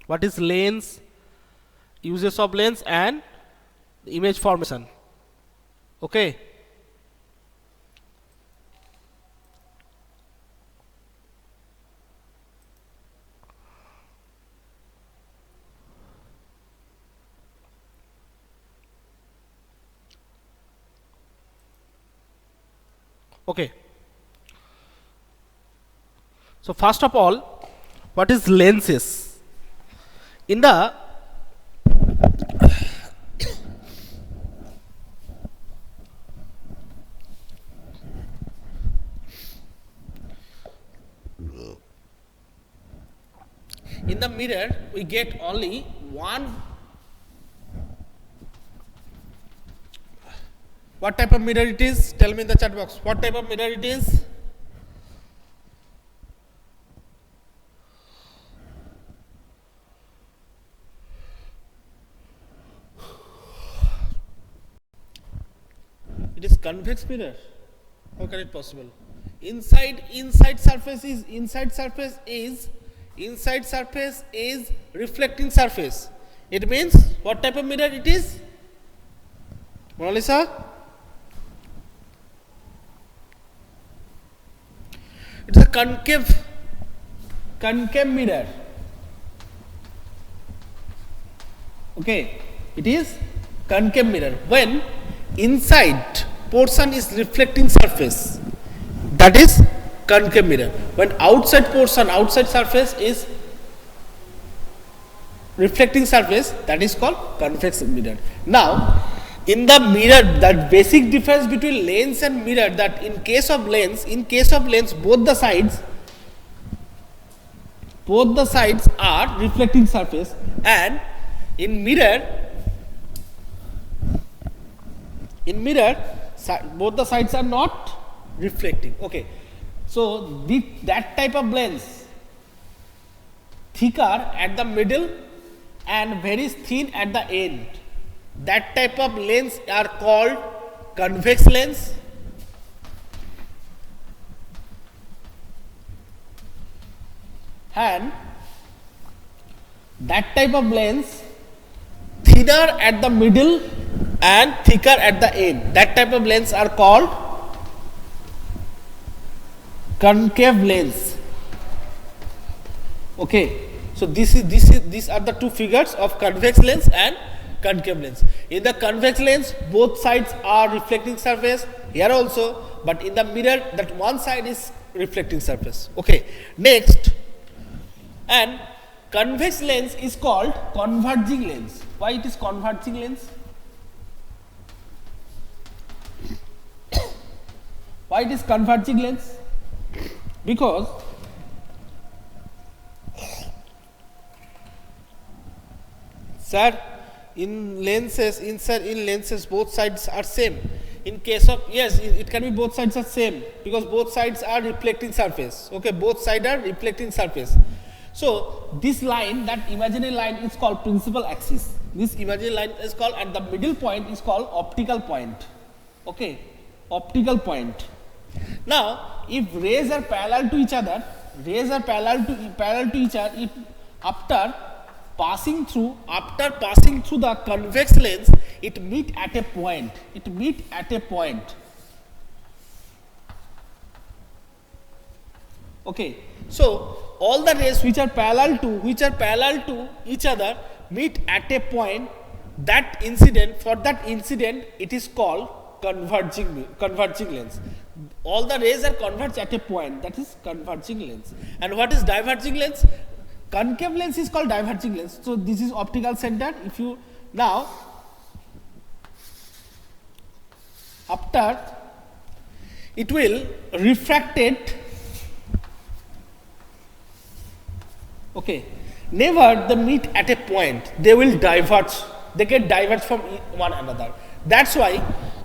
what is lens, uses of lens, and image formation. Okay. Okay. So first of all, what is lenses? In the mirror, we get only one. What type of mirror it is? Tell me in the chat box. What type of mirror it is? It is convex mirror. How can it possible? Inside surface is reflecting surface. It means what type of mirror it is? Mona Lisa? It's a concave mirror. Okay, it is concave mirror. When inside portion is reflecting surface, that is concave mirror. When outside surface is reflecting surface, that is called convex mirror. Now, in the mirror, that basic difference between lens and mirror, that in case of lens, both the sides are reflecting surface, and in mirror, both the sides are not reflecting. Okay, so that type of lens, thicker at the middle and very thin at the end, that type of lens are called convex lens. And that type of lens, thinner at the middle and thicker at the end, that type of lens are called concave lens. Okay, so these are the two figures of convex lens and concave lens. In the convex lens, both sides are reflecting surface, here also, but in the mirror, that one side is reflecting surface. Okay, next, and convex lens is called converging lens. Why it is converging lens? Why it is converging lens? Because sir, in lenses both sides are same. In case of, yes, it can be both sides are same, because both sides are reflecting surface. Okay, both sides are reflecting surface. So this line, that imaginary line, is called principal axis. This imaginary line is called, at the middle point is called optical point. Okay, optical point. Now, if rays are parallel to each other, if after passing through the convex lens, it meet at a point. Okay, so all the rays which are parallel to each other meet at a point. That incident, it is called converging lens. All the rays are converged at a point, that is converging lens. And what is diverging lens? Concave lens is called diverging lens. So this is optical center. If you now, after it will refracted. Okay, never they meet at a point, they will diverge, they get diverged from one another. That's why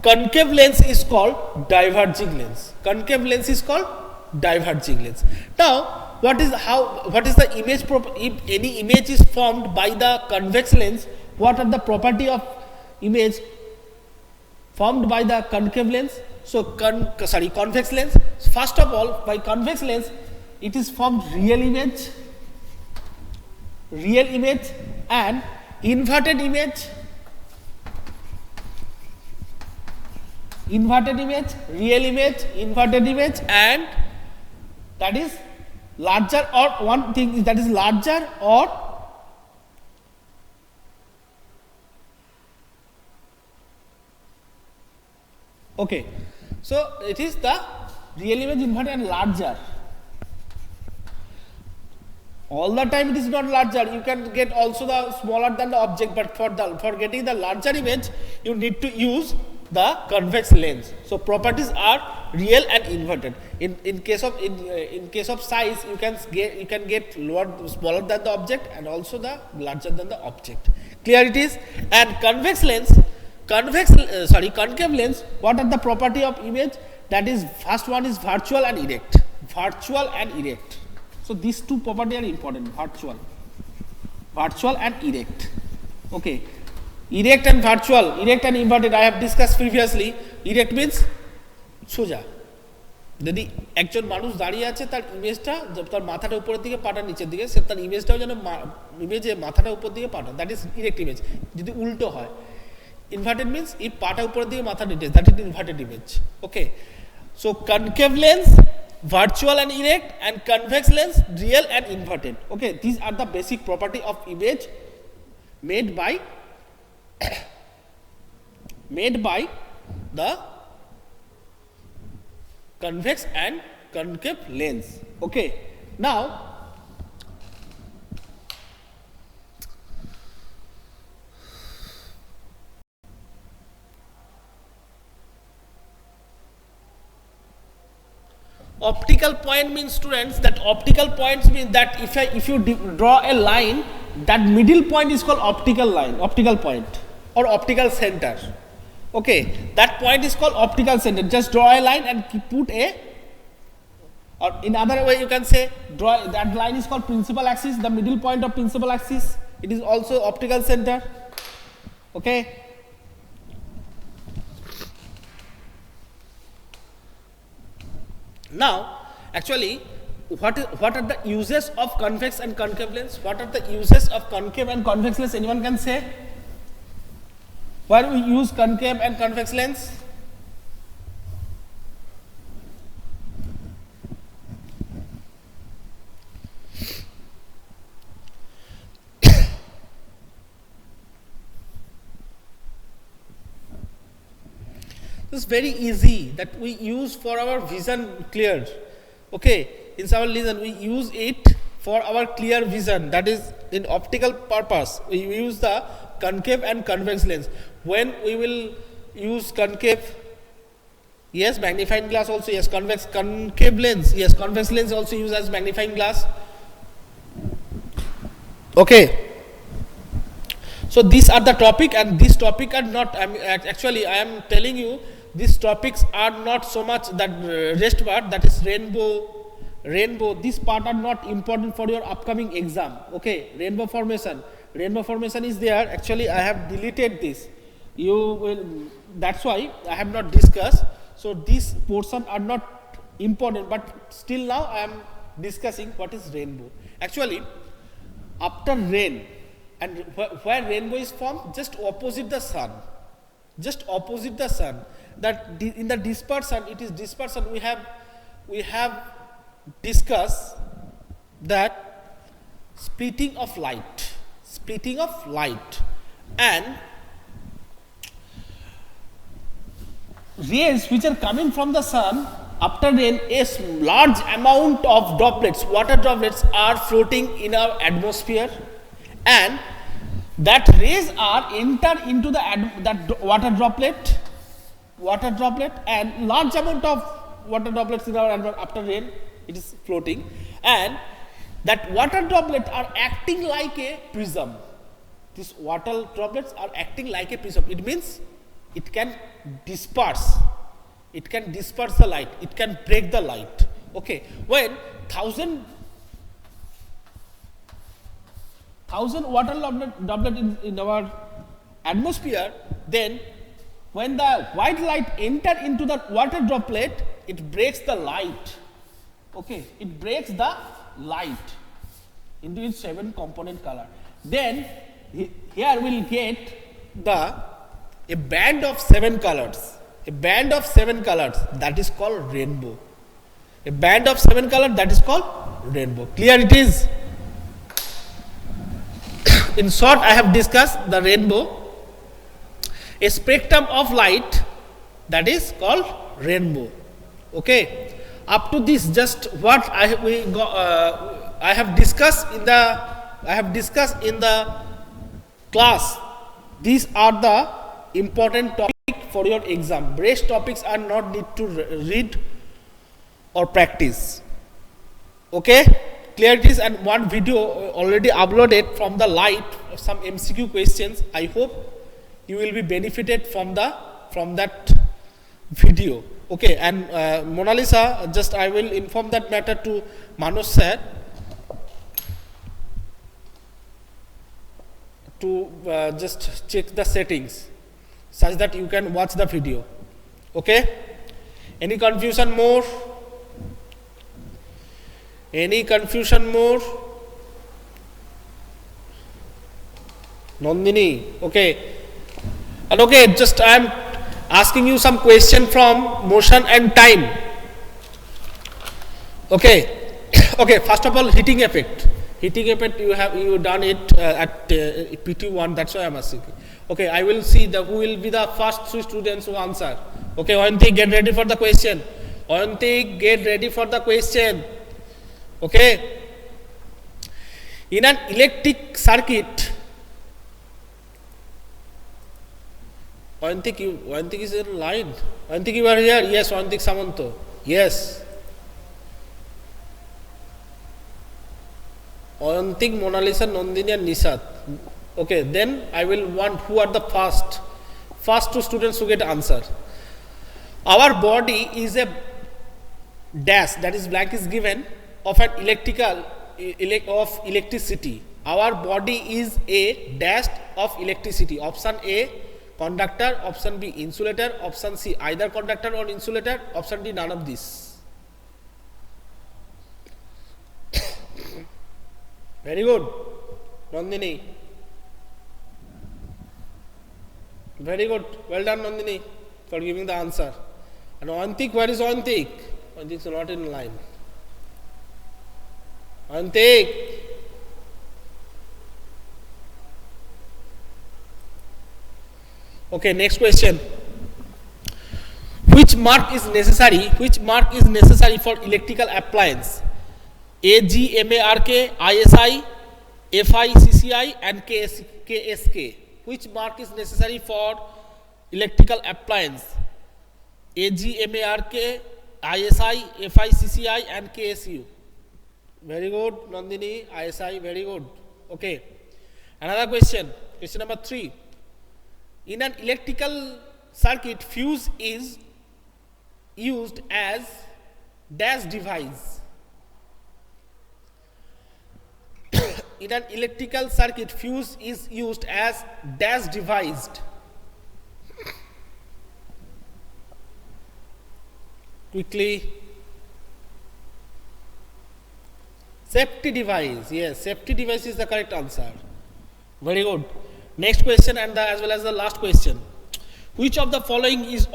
concave lens is called diverging lens. Now, what is the image if any image is formed by the convex lens, what are the property of image formed by the concave lens? So convex lens. First of all, by convex lens, it is formed real image. real image and inverted image, real image, inverted image, and that is larger, or one thing is that is larger or okay. So it is the real image, inverted, and larger. All the time it is not larger. You can get also the smaller than the object, but for getting the larger image, you need to use the convex lens. So properties are real and inverted. In case of size, you can get smaller than the object and also the larger than the object. Clear it is. And concave lens. What are the property of image? That is, first one is virtual and erect. So these two properties are important. Virtual and erect. Okay. Erect and virtual, erect and inverted, I have discussed previously. Erect means সোজা, যদি একজন মানুষ দাঁড়িয়ে আছে তার ইমেজটা তার মাথাটা উপরের দিকে পাটা নিচের দিকে, সে তার ইমেজটাও যেন ইমেজে মাথাটা উপর দিকে পাটা, দ্যাট ইজ ইরেক্ট ইমেজ। যদি উল্টো হয়, ইনভার্টেড মিন্স এই পাটা উপরের দিকে মাথা নিচে, that is inverted image. Okay, so concave lens, virtual and erect, and convex lens, real and inverted. Okay, these are the basic property of image made by the convex and concave lens. Okay, now optical point means, students, that optical points means that if you draw a line, that middle point is called optical point or optical center. Okay, that point is called optical center. Just draw a line and put a, or in other way you can say, that line is called principal axis, the middle point of principal axis, it is also optical center. Okay, now actually what are the uses of convex and concave lens? What are the uses of concave and convex lens? Anyone can say? Why do we use concave and convex lens? It's very easy that we use for our vision clear. Okay, in our vision we use it for our clear vision, that is in optical purpose. We use the concave and convex lens. When we will use concave, yes, magnifying glass also, yes, concave lens, yes, convex lens also used as magnifying glass. Okay, so these are the topic, and this topic are not, actually I am telling you, these topics are not so much that rest part, that is rainbow, this part are not important for your upcoming exam. Okay, rainbow formation is there. Actually I have deleted this, you will, that's why I have not discussed. So this portion are not important, but still now I am discussing what is rainbow. Actually after rain, and where rainbow is formed, just opposite the sun, that in the dispersion, it is dispersion, we have discussed that splitting of light, and rays which are coming from the sun after rain, a large amount of droplets, water droplets are floating in our atmosphere, and that rays are enter into that water droplet, and large amount of water droplets in our environment after rain, it is floating, and that water droplets are acting like a prism. These water droplets are acting like a prism. It means it can disperse the light, it can break the light. Okay, when 1000 water droplet in our atmosphere, then when the white light enter into the water droplet, it breaks the light. Okay, it breaks the light. into its 7 component color. Then here we'll get a band of 7 colors. A band of 7 colors, that is called rainbow. A band of 7 colors, that is called rainbow. Clear it is? In short, I have discussed the rainbow. A spectrum of light, that is called rainbow. Okay. Up to this, just what I have discussed in the class. These are the important topics for your exam. Rest topics are not need to read or practice. Okay, clear it is. And one video already uploaded from the light, some MCQ questions. I hope you will be benefited from that video. Okay, and Mona Lisa, just I will inform that matter to Manoj sir to just check the settings such that you can watch the video. Okay, any confusion more? Any confusion more? Nandini, okay. And okay, just I am asking you some question from motion and time. Okay. Okay, first of all, heating effect. Heating effect, you done it at PT1, that's why I am asking. Okay, I will see who will be the first 3 students who answer. Okay, Oyantik, get ready for the question. Oyantik, get ready for the question. Okay. In an electric circuit, Oyantik is in line. Oyantik, you are here? Yes, Oyantik Samanto. Yes. Oyantik, Mona Lisa, Nandini and Nishat. Okay, then I will want who are the first 2 students who get answer. Our body is a dash, that is blank is given, of an electricity. Our body is a dash of electricity. Option A, conductor. Option B, insulator. Option C, either conductor or insulator. Option D, none of this. Very good, Nandini. Very good. Well done, Nandini, for giving the answer. And Oyantik, where is Oyantik? Oyantik is not in line. Oyantik. Okay, next question. Which mark is necessary? Which mark is necessary for electrical appliance? AG, MARK, ISI, FI, CCI and KSK. Which mark is necessary for electrical appliance? AG, MARK, ISI, FI, CCI and KSU. Very good, Nandini. ISI, very good. Okay. Another question. Question number 3. In an electrical circuit, fuse is used as dash device. In an electrical circuit, fuse is used as dash devised. Quickly. Safety device. Yes, safety device is the correct answer. Very good. Next question and as well as the last question. Which of the following is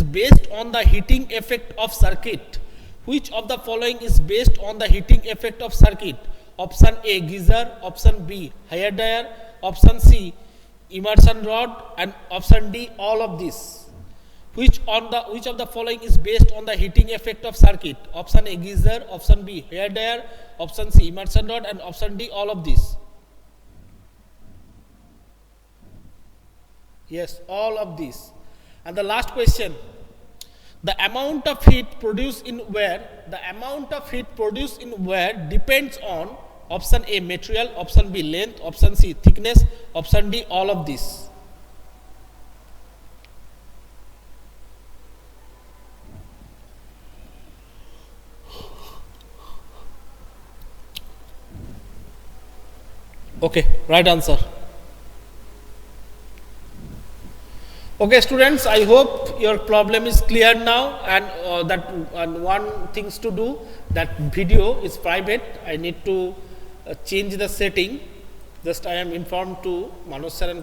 based on the heating effect of circuit? Which of the following is based on the heating effect of circuit? Option A, geyser. Option B, hair dryer. Option C, immersion rod. And option D, all of this. Which of the following is based on the heating effect of circuit? Option A, geyser. Option B, hair dryer. Option C, immersion rod. And option D, all of this. Yes, all of these. And the last question. The amount of heat produced in wear, depends on option A, material. Option B, length. Option C, thickness. Option D, all of this. Okay, right answer. Okay, students, I hope your problem is clear now, and one things to do, that video is private. I need to change the setting. Just I am informed to Manoj sir and